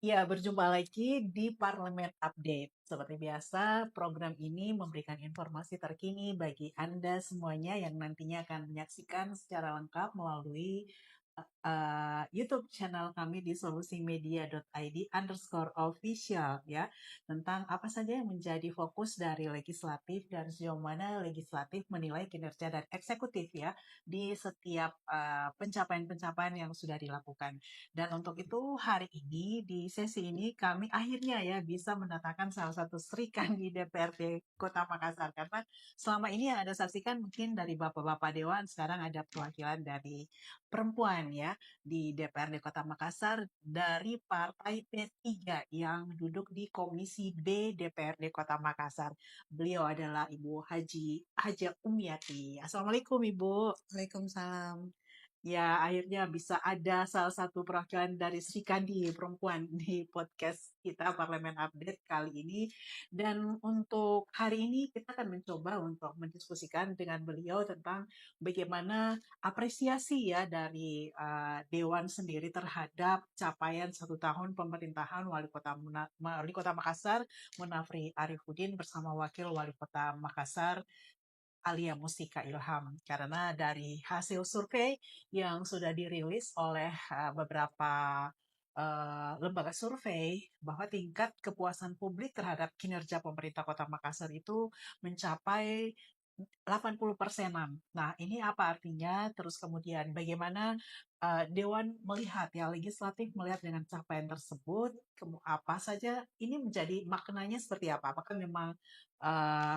Ya, berjumpa lagi di Parlemen Update. Seperti biasa, program ini memberikan informasi terkini bagi Anda semuanya yang nantinya akan menyaksikan secara lengkap melalui YouTube channel kami di solusimedia.id_official ya, tentang apa saja yang menjadi fokus dari legislatif dan sejauh mana legislatif menilai kinerja dan eksekutif ya di setiap pencapaian-pencapaian yang sudah dilakukan. Dan untuk itu hari ini di sesi ini kami akhirnya ya bisa mendatangkan salah satu serikan di DPRD Kota Makassar, karena selama ini yang Anda saksikan mungkin dari Bapak-Bapak Dewan, sekarang ada perwakilan dari perempuan ya di DPRD Kota Makassar dari Partai P3 yang duduk di Komisi B DPRD Kota Makassar. Beliau adalah Ibu Haja Umiati. Assalamualaikum Ibu. Waalaikumsalam. Ya, akhirnya bisa ada salah satu perwakilan dari Sri Kandi perempuan di podcast kita Parlemen Update kali ini. Dan untuk hari ini kita akan mencoba untuk mendiskusikan dengan beliau tentang bagaimana apresiasi ya dari Dewan sendiri terhadap capaian 1 tahun pemerintahan Wali Kota Makassar, Munafri Arifudin bersama Wakil Wali Kota Makassar, Alia Mustika Ilham, karena dari hasil survei yang sudah dirilis oleh beberapa lembaga survei bahwa tingkat kepuasan publik terhadap kinerja pemerintah Kota Makassar itu mencapai 80%-an. Nah, ini apa artinya? Terus kemudian bagaimana Dewan melihat ya, legislatif melihat dengan capaian tersebut, apa saja ini menjadi maknanya seperti apa? Apakah memang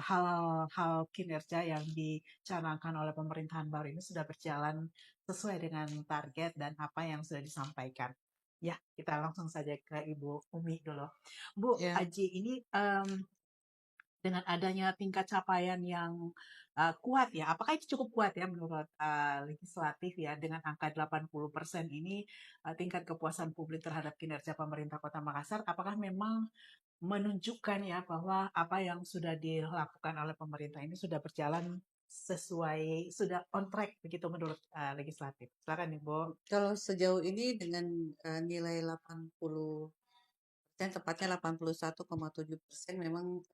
hal-hal kinerja yang dicanangkan oleh pemerintahan baru ini sudah berjalan sesuai dengan target dan apa yang sudah disampaikan? Ya, kita langsung saja ke Ibu Umi dulu. Bu Ya, Aji, ini dengan adanya tingkat capaian yang kuat ya, apakah itu cukup kuat ya menurut legislatif ya, dengan angka 80% ini tingkat kepuasan publik terhadap kinerja pemerintah Kota Makassar, apakah memang menunjukkan ya bahwa apa yang sudah dilakukan oleh pemerintah ini sudah berjalan sesuai, sudah on track begitu menurut legislatif. Silakan Ibu. kalau sejauh ini dengan nilai 80%, tepatnya 81,7%, memang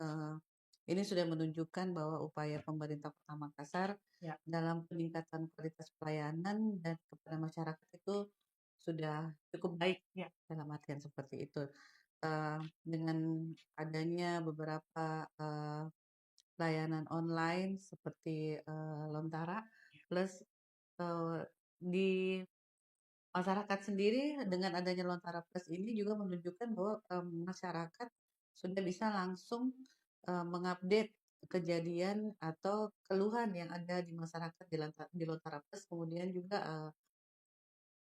ini sudah menunjukkan bahwa upaya pemerintah Kota Makassar Ya, dalam peningkatan kualitas pelayanan dan kepada masyarakat itu sudah cukup baik, ya, dalam artian seperti itu. Dengan adanya beberapa layanan online seperti Lontara, plus di masyarakat sendiri dengan adanya Lontara Plus ini juga menunjukkan bahwa masyarakat sudah bisa langsung mengupdate kejadian atau keluhan yang ada di masyarakat di Lontara Plus, kemudian juga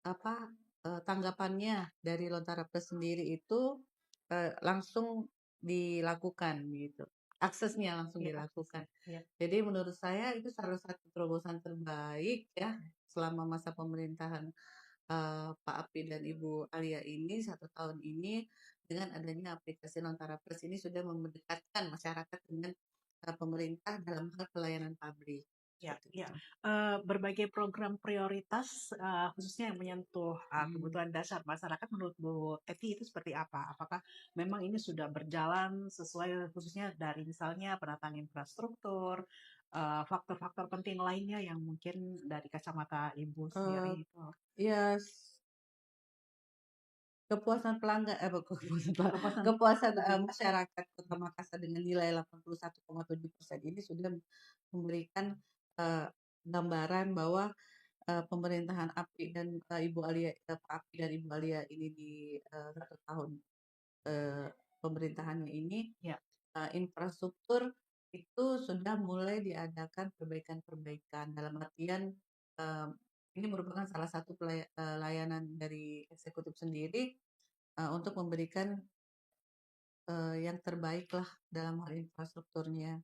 apa tanggapannya dari Lontara Plus sendiri itu langsung dilakukan gitu. Aksesnya langsung ya, dilakukan. ya, Jadi menurut saya itu salah satu terobosan terbaik ya selama masa pemerintahan Pak Api dan Ibu Alia ini 1 tahun ini, dengan adanya aplikasi Lontara Plus ini sudah mendekatkan masyarakat dengan pemerintah dalam hal pelayanan publik ya, seperti ya. itu. Berbagai program prioritas khususnya yang menyentuh Hmm. kebutuhan dasar masyarakat menurut Bu Eti itu seperti apa? Apakah memang ini sudah berjalan sesuai khususnya dari misalnya penataan infrastruktur, faktor-faktor penting lainnya yang mungkin dari kacamata Ibu sendiri Eh, itu ya kepuasan pelanggan kepuasan kepuasan publik. masyarakat Kota Makassar dengan nilai 81,7% ini sudah memberikan eh, gambaran bahwa pemerintahan API dan Ibu Alia, Pak API dan Ibu Alia ini di 1 tahun eh, pemerintahannya ini, Ya, infrastruktur itu sudah mulai diadakan perbaikan-perbaikan dalam artian eh, ini merupakan salah satu layanan dari eksekutif sendiri untuk memberikan yang terbaik lah dalam hal infrastrukturnya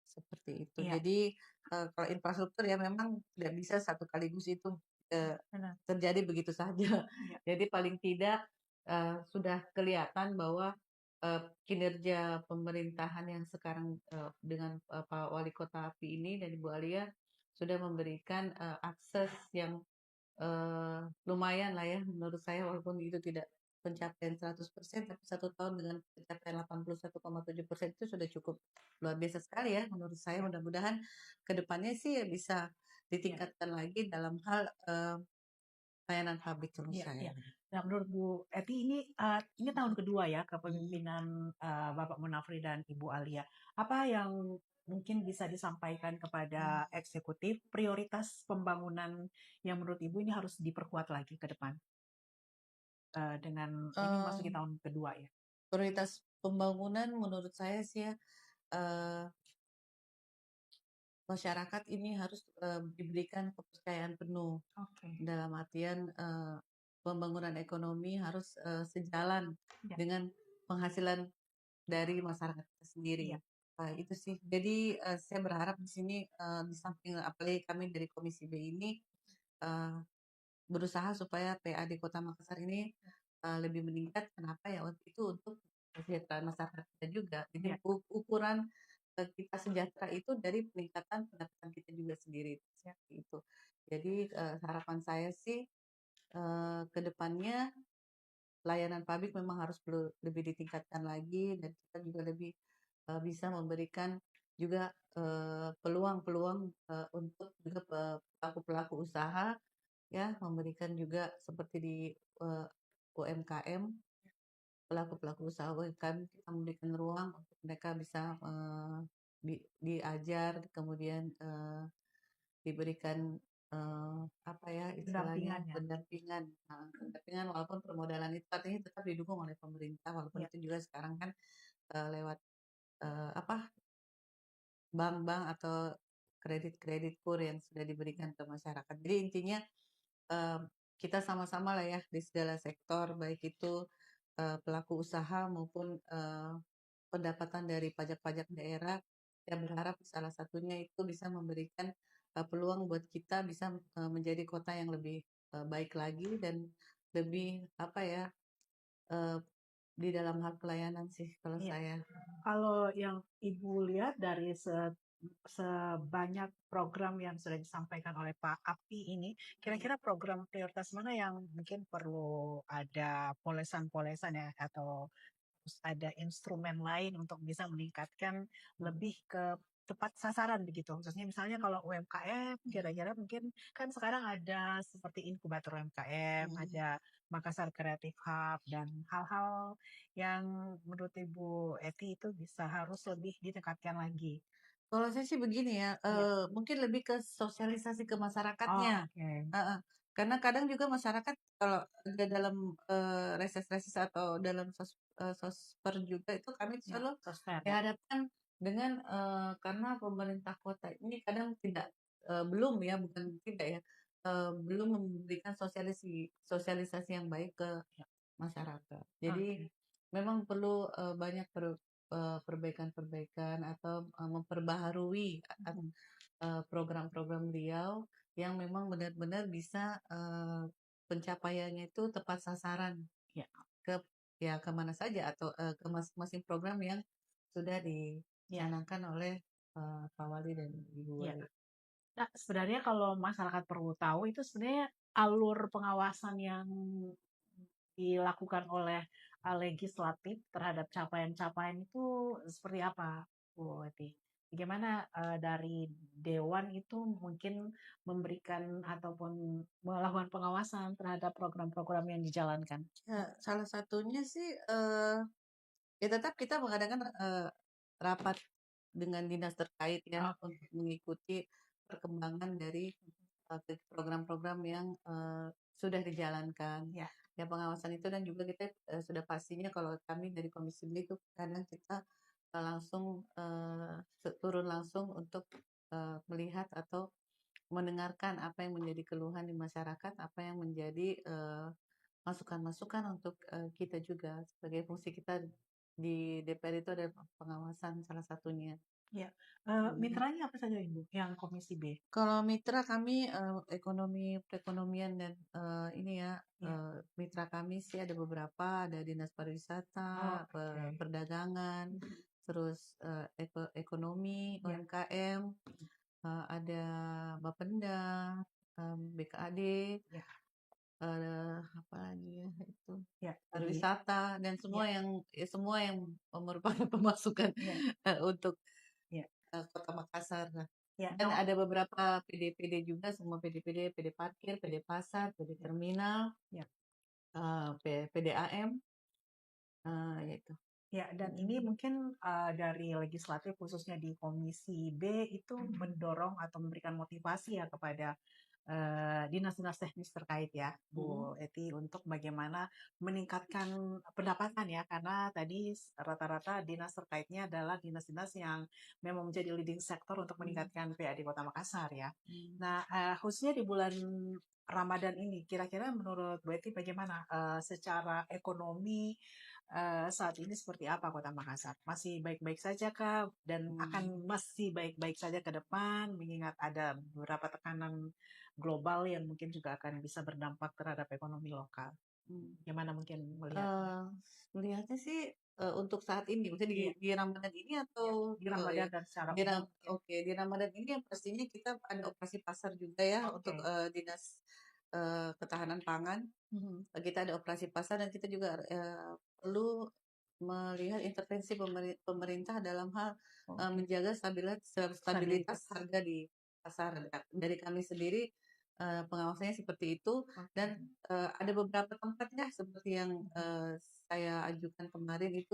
seperti itu. iya, Jadi kalau infrastruktur ya memang tidak bisa satu kaligus itu eh, benar. terjadi begitu saja. Iya, Jadi paling tidak sudah kelihatan bahwa kinerja pemerintahan yang sekarang dengan Pak Wali Kota API ini dan Ibu Alia sudah memberikan akses yang lumayan lah ya menurut saya, walaupun itu tidak pencapaian 100%, tapi 1 tahun dengan pencapaian 81,7% itu sudah cukup luar biasa sekali ya menurut saya. Ya, Mudah-mudahan ke depannya sih bisa ya, ditingkatkan lagi dalam hal, layanan publik menurut ya, saya. ya. Nah, menurut Bu Eti ini tahun kedua ya kepemimpinan Bapak Munafri dan Ibu Alia. Apa yang mungkin bisa disampaikan kepada eksekutif prioritas pembangunan yang menurut Ibu ini harus diperkuat lagi ke depan dengan ini memasuki Eee, tahun kedua ya. Prioritas pembangunan menurut saya sih ya, eee, masyarakat ini harus, diberikan kepercayaan penuh. Oke. Dalam artian, pembangunan ekonomi harus, sejalan Ya, dengan penghasilan dari masyarakat itu sendiri. iya, Itu sih. Jadi, saya berharap di sini, di samping apalagi kami dari Komisi B ini, eee, berusaha supaya PAD Kota Makassar ini, lebih meningkat. Kenapa ya? Itu untuk kesejahteraan masyarakat kita juga. Jadi iya, ukuran, kita sejahtera itu dari peningkatan pendapatan kita juga sendiri, iya, seperti itu. Jadi, harapan saya sih, ke depannya layanan publik memang harus perlu lebih ditingkatkan lagi dan kita juga lebih, bisa memberikan juga, peluang-peluang, untuk juga pelaku-pelaku usaha ya, memberikan juga seperti di, eee, UMKM, pelaku-pelaku usaha UMKM kita memberikan ruang untuk mereka bisa, diajar kemudian, diberikan, apa ya istilahnya, pendampingan ya. pendampingan walaupun permodalan itu artinya tetap didukung oleh pemerintah, walaupun Iya, itu juga sekarang kan, lewat, apa, bank-bank atau kredit-kredit KUR yang sudah diberikan ke masyarakat. Jadi intinya, eee, kita sama-sama lah ya di segala sektor, baik itu, pelaku usaha maupun, pendapatan dari pajak-pajak daerah, saya berharap salah satunya itu bisa memberikan, peluang buat kita bisa, menjadi kota yang lebih, baik lagi dan lebih apa ya, eee, di dalam hal pelayanan sih kalau iya. saya. Kalau yang Ibu lihat dari sebanyak program yang sudah disampaikan oleh Pak Api ini, kira-kira program prioritas mana yang mungkin perlu ada polesan-polesan ya atau harus ada instrumen lain untuk bisa meningkatkan lebih ke tepat sasaran begitu. Khususnya misalnya kalau UMKM, kira-kira mungkin kan sekarang ada seperti inkubator UMKM, Mhm. ada Makassar Creative Hub, dan hal-hal yang menurut Ibu Eti itu bisa harus lebih ditingkatkan lagi. Kalau saya sih begini ya, Iya. mungkin lebih ke sosialisasi ke Oh, masyarakatnya, oke. heeh. Karena kadang juga masyarakat kalau ada dalam, reses-reses atau dalam sosper juga itu kami Ya, selalu sosmed ya. dihadapkan dengan, karena pemerintah kota ini kadang tidak, belum ya, bukan tidak ya, belum memberikan sosialisasi yang baik ke Ya, masyarakat. Jadi oke. memang perlu, banyak perbaikan-perbaikan atau, memperbaharui Mhm. program-program beliau yang memang benar-benar bisa, pencapaiannya itu tepat sasaran Ya, ke ya ke mana saja atau, ke masing-masing program yang sudah ya, dicanangkan oleh, Pak Wali dan Ibu ya. Wali. Nah, sebenarnya kalau masyarakat perlu tahu itu sebenarnya alur pengawasan yang dilakukan oleh legislatif terhadap capaian-capaian itu seperti apa, Bu Eti? Bagaimana dari Dewan itu mungkin memberikan ataupun melakukan pengawasan terhadap program-program yang dijalankan? Ya, salah satunya sih, ya tetap kita mengadakan, rapat dengan dinas terkait ya, Oke, untuk mengikuti perkembangan dari, program-program yang, sudah dijalankan. ya, Ya pengawasan itu dan juga kita, sudah pastinya kalau kami dari Komisi B itu kadang kita, langsung, turun langsung untuk, melihat atau mendengarkan apa yang menjadi keluhan di masyarakat, apa yang menjadi, masukan-masukan untuk, kita juga sebagai fungsi kita di DPR itu ada pengawasan salah satunya. ya. Mhm. Mitranya apa saja Ibu yang Komisi B? Kalau mitra kami, perekonomian dan, ini ya, Ya, mitra kami sih ada beberapa, ada Dinas Pariwisata, oke. Perdagangan, Mhm. terus, ekonomi, Ya, UMKM, ada Bapenda, BKAD, ya. Apa lagi ya itu, Ya, jadi pariwisata dan ya, semua yang merupakan pemasukan, ya, untuk, ya, Kota Makassar. Nah, ya, dan ada beberapa PD-PD juga, semua PD-PD, PD parkir, PD pasar, PD ya, terminal, ya. PDAM, itu. Ya, dan ini Mhm, mungkin dari legislatif khususnya di Komisi B itu mendorong atau memberikan motivasi ya kepada dinas-dinas teknis terkait ya, mhm, Bu Eti, untuk bagaimana meningkatkan pendapatan ya, karena tadi rata-rata dinas terkaitnya adalah dinas-dinas yang memang menjadi leading sektor untuk mhm, meningkatkan PAD Kota Makassar ya. mhm. Nah, khususnya di bulan Ramadan ini, kira-kira menurut Bu Eti bagaimana secara ekonomi saat ini seperti apa Kota Makassar? Masih baik-baik saja kah? Dan akan Mmm, masih baik-baik saja ke depan, mengingat ada beberapa tekanan global yang mungkin juga akan bisa berdampak terhadap ekonomi lokal. mhm. Gimana mungkin melihatnya? Eee, Melihatnya sih, untuk saat ini, maksudnya Iya, di Ramadan ini iya. atau Di ya, Ramadan dan secara umum mungkin. oke, di Ramadan ini yang pastinya kita ada operasi pasar juga ya untuk, Oke. Dinas, Ketahanan Pangan. Mhm. Kita ada operasi pasar dan kita juga, perlu melihat intervensi pemerintah dalam hal, Oke. menjaga stabilitas Stabilitas. harga di pasar. Dari kami sendiri, pengawasannya seperti itu Oke. dan, ada beberapa tempat ya seperti yang, Mhm. saya ajukan kemarin itu,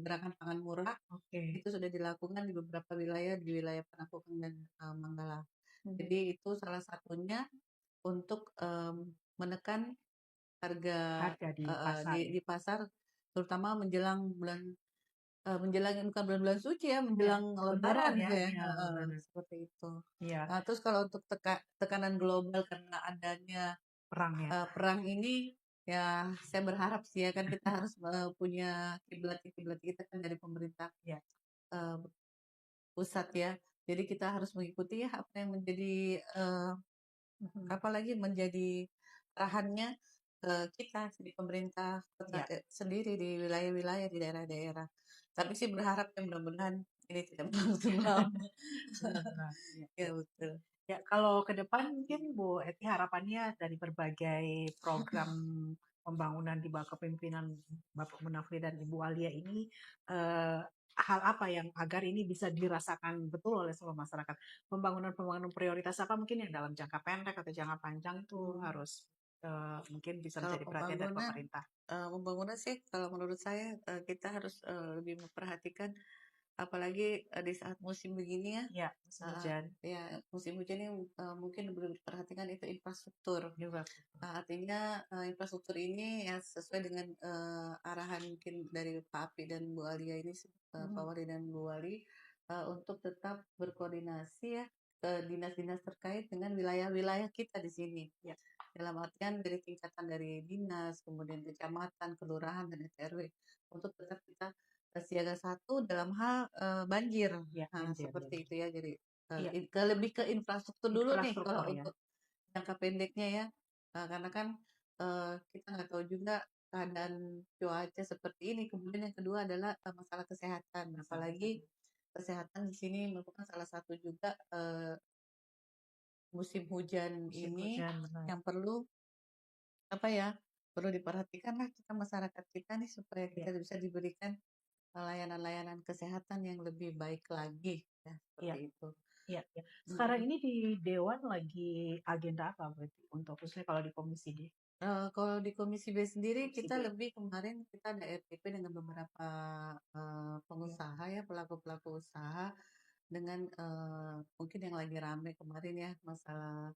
gerakan pangan murah, Oke. itu sudah dilakukan di beberapa wilayah, di wilayah Panakukang dan, Manggala. Mhm. Jadi itu salah satunya untuk, menekan harga, Harga di pasar ya. di pasar, terutama menjelang bukan bulan-bulan suci ya, Ya, menjelang Lebaran lebaran ya. ya, Iya, heeh, Lebaran. seperti itu. Iya, Nah, terus kalau untuk tekanan global karena adanya, perang ya. perang ini, ya saya berharap sih ya kan kita harus, punya kiblat kita kan dari pemerintah, Ya. eee, pusat ya. Jadi kita harus mengikuti ya apa yang menjadi, Mhm. apalagi menjadi arahannya, kita di pemerintah kota, Ya. sendiri di wilayah-wilayah, di daerah-daerah. Tapi sih berharap ya mudah-mudahan ini tidak berlangsung lama. Benar-benar. Ya. Ya betul. Ya, kalau ke depan mungkin Bu Eti harapannya dari berbagai program pembangunan di bawah kepemimpinan Bapak Munafri dan Ibu Alia ini, hal apa yang agar ini bisa dirasakan betul oleh seluruh masyarakat? Pembangunan-pembangunan prioritas apa mungkin yang dalam jangka pendek atau jangka panjang itu Hmm, harus mungkin bisa Kalau menjadi perhatian dari pemerintah. pembangunan sih kalau menurut saya, kita harus, lebih memperhatikan apalagi, di saat musim begini ya, Ya, musim heeh, hujan ya musim hujan ini, mungkin perlu diperhatikan itu infrastruktur. juga. Artinya, infrastruktur ini ya sesuai dengan, arahan mungkin dari Pak Api dan Bu Alia ini, Pak Mhm. Wali dan Bu Wali, untuk tetap berkoordinasi ya ke dinas-dinas terkait dengan wilayah-wilayah kita di sini. Ya, Dalam artian dari tingkatan dari dinas, kemudian kecamatan, kelurahan, dan RT RW untuk tetap kita, siaga satu dalam hal, banjir. ya, Nah, banjir ya. seperti itu ya. Jadi, Iya, lebih ke infrastruktur dulu nih kalau infrastruktur ya. untuk jangka pendeknya ya, karena kan, kita nggak tahu juga keadaan cuaca seperti ini. Kemudian yang kedua adalah, masalah kesehatan. Masalah Apalagi kesehatan. kesehatan di sini merupakan salah satu juga, musim hujan Musim ini hujan benar. yang perlu, apa ya, perlu diperhatikan lah kita masyarakat kita nih supaya Ya, kita bisa diberikan, layanan-layanan kesehatan yang lebih baik lagi, ya seperti ya. itu. Iya, iya. Sekarang Mhm. ini di Dewan lagi agenda apa berarti untuk khususnya kalau di Komisi D? Kalau di Komisi B sendiri Komisi kita B. lebih kemarin kita ada RTP dengan beberapa, Ya, pengusaha ya, pelaku-pelaku usaha dengan, mungkin yang lagi rame kemarin ya masalah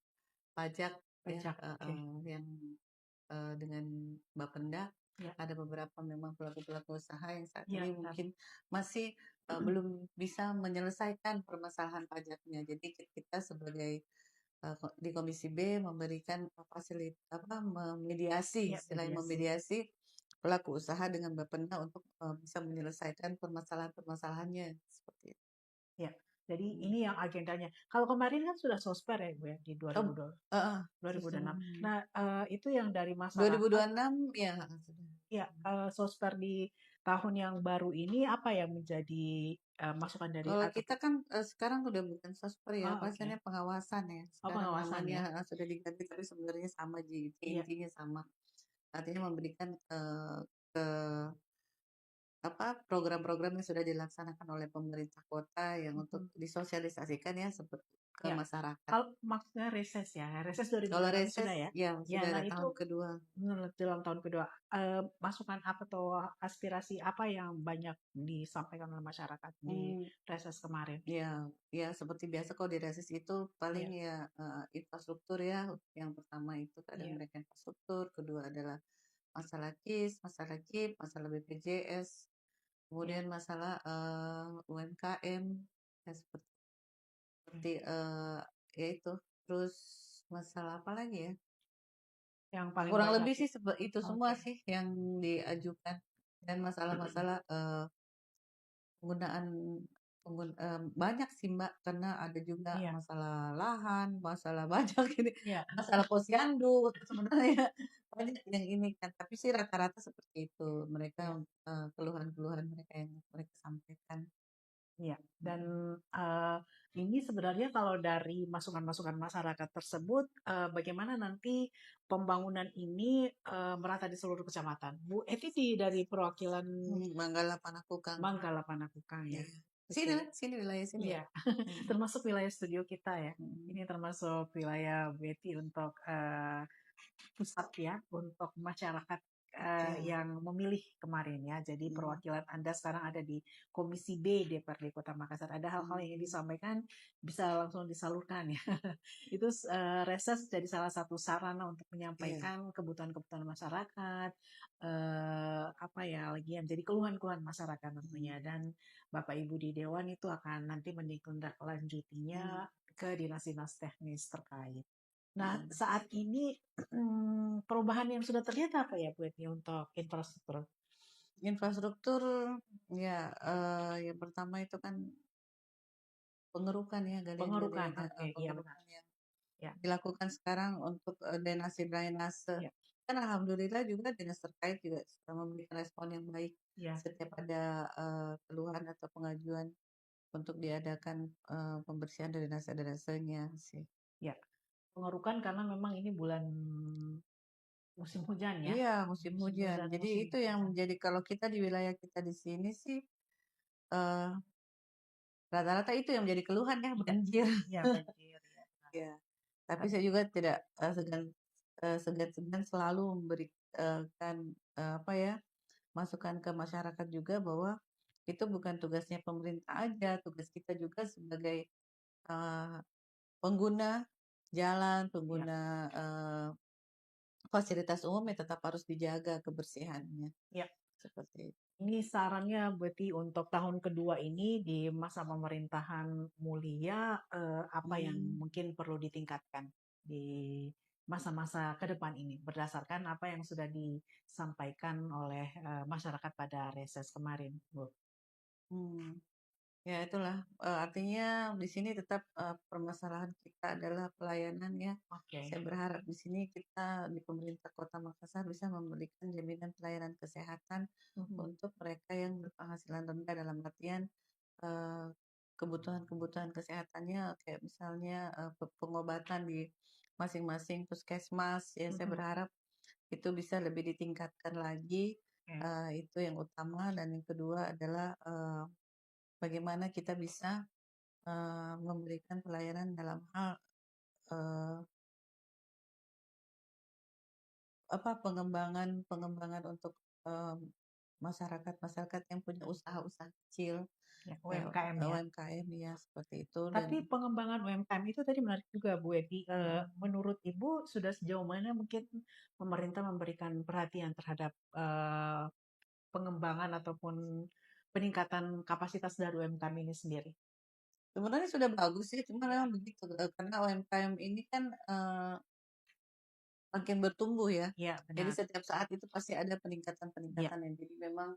pajak ya, pajak. Oke. yang, dengan Bapenda. Ya, Ada beberapa memang pelaku-pelaku usaha yang saat iya ini benar. mungkin masih, belum bisa menyelesaikan permasalahan pajaknya. Jadi kita sebagai, di Komisi B memberikan, apa, memediasi, Iya, istilahnya mediasi. memediasi pelaku usaha dengan Bapenda untuk, bisa menyelesaikan permasalahan-permasalahannya, seperti itu. Ya. Jadi Mhm. ini yang agendanya. Kalau kemarin kan sudah sosper ya Bu ya di Oh, heeh, 2026. sistem Nah, itu yang dari masyarakat 2026 ya, heeh, sudah. ya, sosper di tahun yang baru ini apa yang menjadi masukan dari Kalau kita ataupun kan sekarang udah bukan sosper ya, oh, oke. pasalnya pengawasan ya. Oh, Sekarang pengawasan namanya ya? sudah diganti tapi sebenarnya sama Iya, intinya sama. Artinya memberikan ke apa program-program yang sudah dilaksanakan oleh pemerintah kota yang untuk mhm, disosialisasikan ya seperti ke iya. masyarakat. Kalau maksudnya reses ya, reses Kalau 2008 reses sudah ya? ya Ya, sudah nah ada itu tahun kedua. dalam tahun kedua, masukan apa atau aspirasi apa yang banyak disampaikan oleh masyarakat di Hmm, reses kemarin? ya, ya seperti biasa kalau di reses itu paling Iya, ya infrastruktur ya. Yang pertama itu ada iya, mereka infrastruktur, kedua adalah masalah KIS, masalah KIP, masalah BPJS, iya, kemudian masalah UMKM, ya iya. seperti ya itu. Terus masalah apa lagi ya? Yang paling Kurang banyak lebih ya? sih itu semua Oke, sih yang diajukan dan masalah-masalah penggunaan banyak sih Mbak karena ada juga iya, masalah lahan, masalah banyak ini, iya, masalah posyandu sebenarnya banyak yang ini kan tapi sih rata-rata seperti itu mereka iya. keluhan-keluhan mereka yang mereka sampaikan. Iya, dan, Mm. eee, ini sebenarnya kalau dari masukan-masukan masyarakat tersebut, bagaimana nanti pembangunan ini, merata di seluruh kecamatan? Bu Eti dari perwakilan Manggala Panakukang. Manggala Panakukang ya? Iya. Sini Oke, lah, sini wilayah sini ya. iya, Mm. termasuk wilayah studio kita ya? Mm. Ini termasuk wilayah Bu Eti untuk, pusat ya untuk masyarakat Ya. yang memilih kemarin ya. Jadi Mm. perwakilan Anda sekarang ada di Komisi B DPRD Kota Makassar. Ada hal-hal yang ingin Mm. disampaikan bisa langsung disalurkan ya. Itu reses jadi salah satu sarana untuk Iya. menyampaikan kebutuhan-kebutuhan masyarakat, apa ya lagi yang jadi keluhan-keluhan masyarakat Mm. tentunya. Dan Bapak Ibu di Dewan itu akan nanti Mm. menindaklanjutinya ke dinas-dinas teknis terkait. Nah, Mm. saat ini perubahan yang sudah terlihat apa ya Bu Etni untuk infrastruktur? Infrastruktur ya yang pertama itu kan pengerukan ya Pengerukan, galian-galian oke, iya benar. pengerukan yang Ya, dilakukan sekarang untuk drainase drainase ya, kan alhamdulillah juga dinas terkait juga sudah memberikan respon yang baik ya, setiap ada keluhan atau pengajuan untuk diadakan pembersihan drainase drainasenya sih. ya. Pengerukan karena memang ini bulan musim hujan ya. Iya musim Musim hujan hujan, jadi musim itu yang hujan. menjadi kalau kita di wilayah kita di sini sih eh, rata-rata itu yang menjadi keluhan ya Iya, banjir. iya banjir ya. Benar. Ya, tapi Tapi saya juga tidak segan-segan selalu memberikan apa ya masukan ke masyarakat juga bahwa itu bukan tugasnya pemerintah aja, tugas kita juga sebagai eh, pengguna jalan, ya, pengguna fasilitas umum ya tetap harus dijaga kebersihannya ya. seperti itu. Ini sarannya berarti untuk tahun kedua ini di masa pemerintahan Mulia, apa yang Hmm. mungkin perlu ditingkatkan di masa-masa ke depan ini berdasarkan apa yang sudah disampaikan oleh masyarakat pada reses kemarin, Bu. Hmm. Ya itulah artinya di sini tetap permasalahan kita adalah pelayanan ya. Oke. Saya berharap di sini kita di pemerintah Kota Makassar bisa memberikan jaminan pelayanan kesehatan Mhm. untuk mereka yang berpenghasilan rendah dalam artian eh, kebutuhan-kebutuhan kesehatannya kayak misalnya pengobatan di masing-masing puskesmas ya saya Mhm. berharap itu bisa lebih ditingkatkan lagi. Oke. Itu yang utama dan yang kedua adalah bagaimana kita bisa memberikan pelayanan dalam hal eh, apa pengembangan pengembangan untuk em, masyarakat-masyarakat yang punya usaha-usaha kecil Ya, kayak UMKM ya. UMKM ya seperti itu dan Tapi pengembangan UMKM itu tadi menarik juga Bu Edi. Menurut Ibu sudah sejauh mana mungkin pemerintah memberikan perhatian terhadap pengembangan ataupun peningkatan kapasitas dari UMKM ini sendiri? sebenarnya sudah bagus sih cuma Ya, memang begitu karena UMKM ini kan makin bertumbuh ya ya jadi benar. setiap saat itu pasti ada Ya, peningkatan-peningkatan yang jadi memang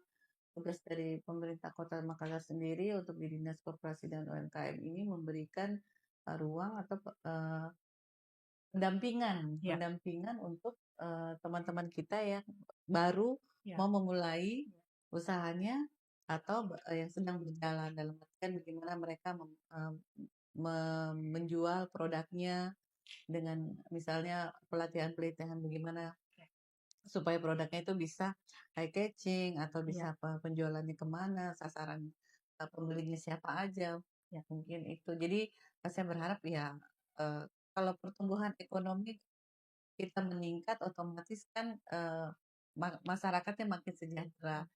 tugas dari pemerintah Kota Makassar sendiri untuk di Dinas Koperasi dan UMKM ini memberikan ruang atau pendampingan ya, pendampingan untuk teman-teman kita yang baru ya, mau memulai usahanya atau yang sedang berjalan, dalam artian bagaimana mereka menjual produknya dengan misalnya pelatihan-pelatihan bagaimana supaya produknya itu bisa eye catching atau bisa Iya, penjualannya kemana, sasaran pembelinya siapa aja, ya mungkin itu. Jadi saya berharap ya eh, kalau pertumbuhan ekonomi kita meningkat otomatis kan masyarakatnya makin sejahtera.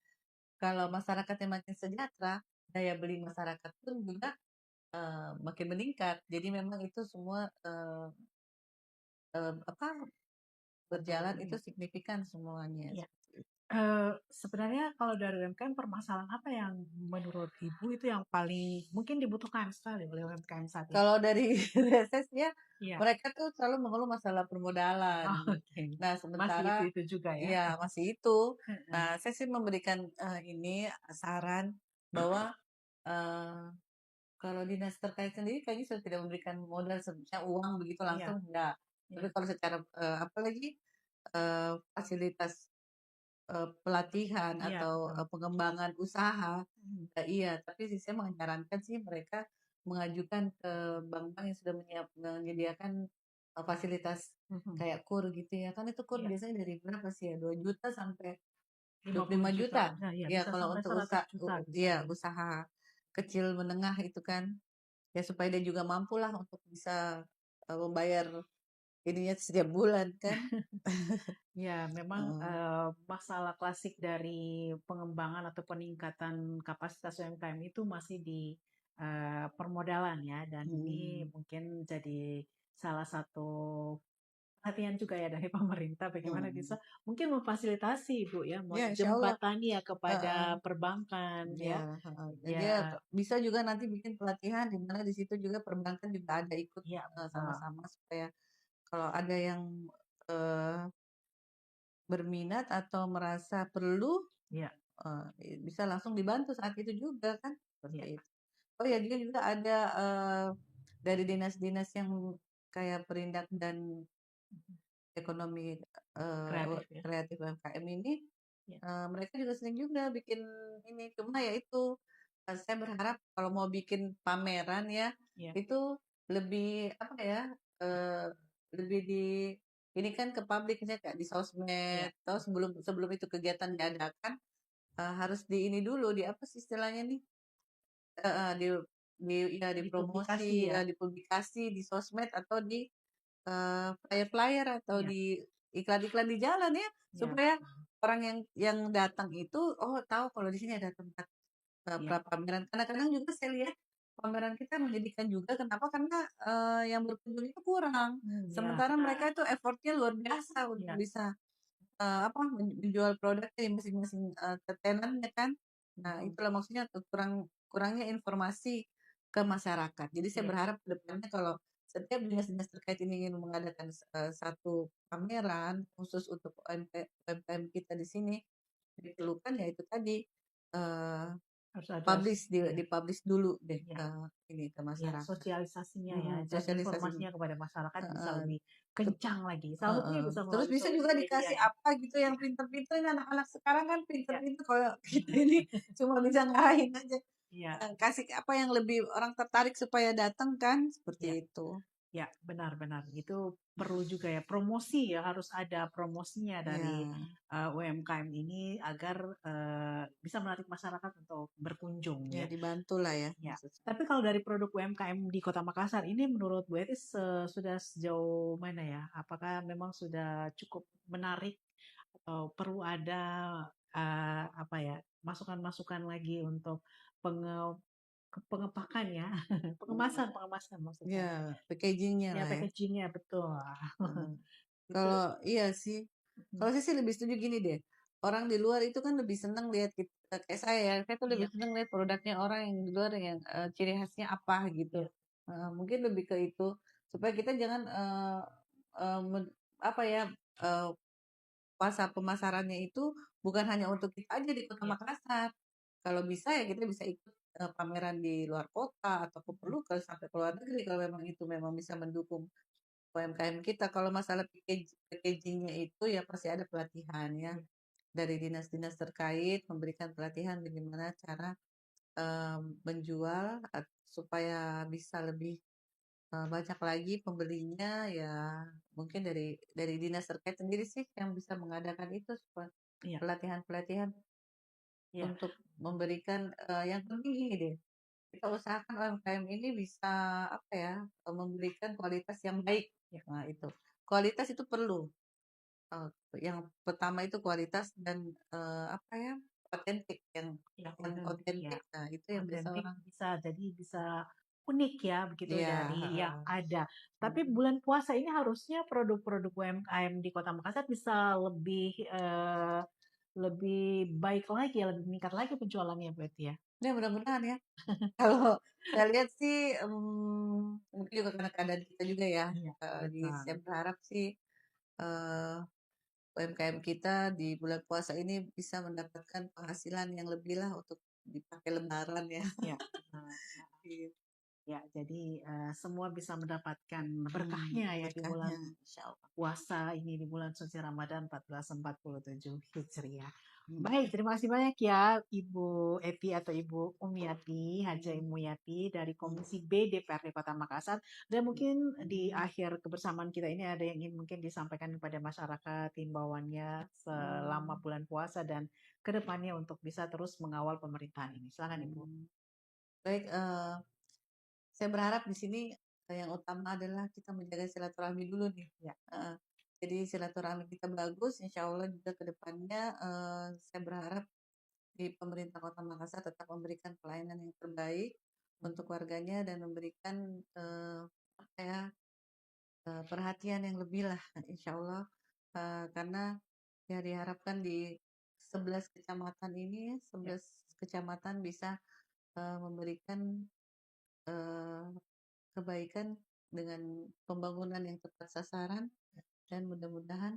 Kalau masyarakatnya makin sejahtera, daya beli masyarakat pun juga makin meningkat. Jadi memang itu semua apa berjalan itu iya. signifikan semuanya. Iya. Sebenarnya kalau dari UMKM permasalahan apa yang menurut Ibu itu yang paling mungkin dibutuhkan sekali oleh UMKM saat ini? Kalau dari reses ya, Iya. mereka tuh selalu mengeluh masalah permodalan. Oh, oke. Nah, Masih sementara itu juga ya. ya masih itu. Heeh. Nah, saya sih memberikan ini saran bahwa eh, kalau dinas terkait sendiri kayaknya sudah tidak memberikan modal sebesar uang begitu Iya, langsung enggak. Tapi iya, kalau secara apalagi fasilitas pelatihan iya atau betul. pengembangan usaha, Mhm. iya, tapi sih saya menyarankan sih mereka mengajukan ke bank-bank yang sudah menyediakan fasilitas Mhm. kayak KUR gitu ya. Kan itu KUR Iya, biasanya dari berapa sih ya? 2 juta sampai 50 25 juta. juta. Nah, iya Ya bisa kalau sampai untuk 100 juta bisa ya ya. usaha kecil menengah itu kan ya supaya dia juga mampulah untuk bisa membayar ininya setiap bulan kan. Ya, memang Heeh. masalah klasik dari pengembangan atau peningkatan kapasitas UMKM itu masih di permodalan ya, dan ini Hmm. mungkin jadi salah satu perhatian juga ya dari pemerintah bagaimana bisa Hmm. mungkin memfasilitasi Bu ya, Ya, insya Allah. menjembatani ya kepada Heeh. perbankan Ya, ya. heeh. Jadi ya Ya, bisa juga nanti bikin pelatihan di mana di situ juga perbankan juga ada ikut ya betul. sama-sama supaya kalau ada yang eh, berminat atau merasa perlu Ya, bisa langsung dibantu saat itu juga kan seperti ya. itu. Oh ya dia juga ada dari dinas-dinas yang kayak Perindak dan Ekonomi Kreatif ya. Kreatif UMKM ini Ya, mereka juga sering juga bikin ini, cuma ya itu, saya berharap kalau mau bikin pameran ya, ya, itu lebih apa ya, eee, lebih di ini kan ke publik misalnya kayak di sosmed, ya. atau sebelum sebelum itu kegiatan diadakan, harus di ini dulu, di apa sih istilahnya nih? Heeh, ya dipromosi, Dipublikasi ya. dipublikasi di sosmed atau di flyer-flyer atau Ya, di iklan-iklan di jalan ya, ya supaya betul. orang yang datang itu, oh tahu kalau di sini ada tempat Ya. pameran. Kadang-kadang juga saya lihat pameran kita menjadikan juga kenapa, karena yang berkunjung itu kurang. Ya Sementara benar. mereka itu effort-nya luar biasa untuk Ya. bisa apa, menjual produknya di masing-masing tetenannya kan. Nah, Mhm. itulah maksudnya kurangnya informasi ke masyarakat. Jadi saya Iya, berharap ke depannya kalau setiap dinas-dinas terkait ini ingin mengadakan satu pameran khusus untuk UMKM kita di sini, diperlukan ya itu tadi, eee, harus ada ya, di-publish dulu deh ya, ke ini, ke ya, masyarakat. sosialisasinya ya, Mhm, dan sosialisasi informasinya kepada masyarakat bisa heeh. lebih kencang lagi. Salah Heeh. satunya bisa Terus melalui bisa juga sosial media dikasih ya. apa gitu yang Ya, pinter-pinter, ini anak-anak sekarang kan ya, pinter-pinter, kalau kita ini cuma bisa ngarahin aja. ya, Kasih apa yang lebih orang tertarik supaya datang kan, seperti ya. itu. Ya, benar-benar. Itu perlu juga ya promosi ya, harus ada promosinya dari Ya, UMKM ini agar bisa menarik masyarakat untuk berkunjung ya ya. dibantulah ya Ya. maksud saya. Tapi kalau dari produk UMKM di Kota Makassar ini menurut Bu Etis sudah sejauh mana ya? Apakah memang sudah cukup menarik atau perlu ada apa ya, masukan-masukan lagi untuk penge pengepakan ya, Hmm. pengemasan maksud Ya, saya. packagingnya Ya lah ya. packagingnya betul. Heeh. Itu Kalau iya sih, mhm, kalau saya sih lebih setuju gini deh. Orang di luar itu kan lebih seneng lihat kita kayak saya tuh lebih iya, seneng lihat produknya orang yang di luar yang ciri khasnya apa gitu. iya, Mungkin lebih ke itu supaya kita jangan apa ya eh, pasar pemasarannya itu bukan hanya untuk kita aja di Kota iya, Makassar. Kalau bisa ya kita bisa ikut pameran di luar kota atau mhm, perlu ke sampai ke luar negeri kalau memang itu memang bisa mendukung UMKM kita. Kalau masalah packagingnya itu ya pasti ada pelatihan ya iya. dari dinas-dinas terkait memberikan pelatihan bagaimana cara menjual supaya bisa lebih banyak lagi pembelinya ya mungkin dari dinas terkait sendiri sih yang bisa mengadakan itu Iya, pelatihan-pelatihan iya, untuk memberikan yang penting ini deh kita usahakan UMKM ini bisa apa ya memberikan kualitas yang baik iya, nah itu kualitas itu perlu yang pertama itu kualitas dan apa ya otentik iya, yang otentik ya. otentik nah itu yang biasa Otentik orang bisa jadi bisa unik ya begitu ya dari yang ada. Tapi bulan puasa ini harusnya produk-produk UMKM di Kota Makassar bisa lebih baik lagi ya, lebih meningkat lagi penjualannya berarti ya. ya mudah-mudahan ya kalau saya lihat sih mungkin juga karena keadaan kita juga ya Iya, saya betul. berharap sih eh, UMKM kita di bulan puasa ini bisa mendapatkan penghasilan yang lebih lah untuk dipakai lebaran ya. Ya, Iya. ya, jadi semua bisa mendapatkan berkahnya ya di bulan Berkahnya, insya Allah. puasa ini di bulan suci Ramadan 1447 Hijriah. Hmm. Baik, terima kasih banyak ya Ibu Eti atau Ibu Umiati, Haja Imuyati dari Komisi B DPRD Kota Makassar. Dan mungkin di akhir kebersamaan kita ini ada yang ingin mungkin disampaikan kepada masyarakat himbauannya selama bulan puasa dan kedepannya untuk bisa terus mengawal pemerintahan ini. Silakan Ibu. Baik, saya berharap di sini yang utama adalah kita menjaga silaturahmi dulu nih. Ya, Heeh. Jadi silaturahmi kita bagus, insya Allah juga ke depannya saya berharap di pemerintah Kota Makassar tetap memberikan pelayanan yang terbaik untuk warganya dan memberikan apa ya perhatian yang lebih lah, insya Allah. Karena ya diharapkan di 11 kecamatan ini, ya, ya. 11 kecamatan bisa memberikan eh, kebaikan dengan pembangunan yang tepat sasaran dan mudah-mudahan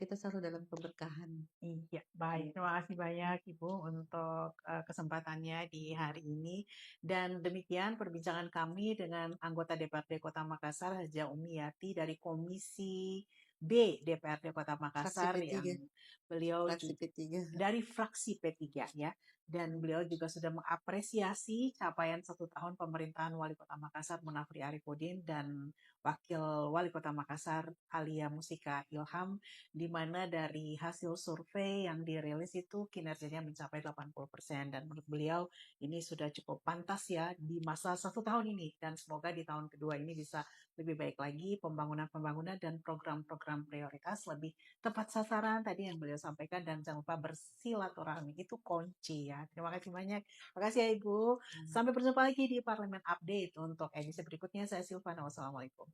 kita selalu dalam keberkahan. Iya, baik. Terima kasih banyak Ibu untuk kesempatannya di hari ini. Dan demikian perbincangan kami dengan anggota DPRD Kota Makassar, Haja Umiyati dari Komisi B DPRD Kota Fraksi Makassar yang P3, beliau fraksi juga P3. dari fraksi P3 ya. Dan beliau juga sudah mengapresiasi capaian 1 tahun pemerintahan Wali Kota Makassar Munafri Arifudin dan Wakil Wali Kota Makassar Alia Musika Ilham, di mana dari hasil survei yang dirilis itu kinerjanya mencapai 80%. Dan menurut beliau ini sudah cukup pantas ya di masa 1 tahun ini. Dan semoga di tahun kedua ini bisa lebih baik lagi pembangunan-pembangunan dan program-program prioritas lebih tepat sasaran tadi yang beliau sampaikan dan jangan lupa bersilaturahmi itu kunci ya. Terima kasih banyak. Terima kasih ya Ibu. Sampai berjumpa lagi di Parlemen Update untuk edisi berikutnya. Saya Silvana. Wassalamualaikum.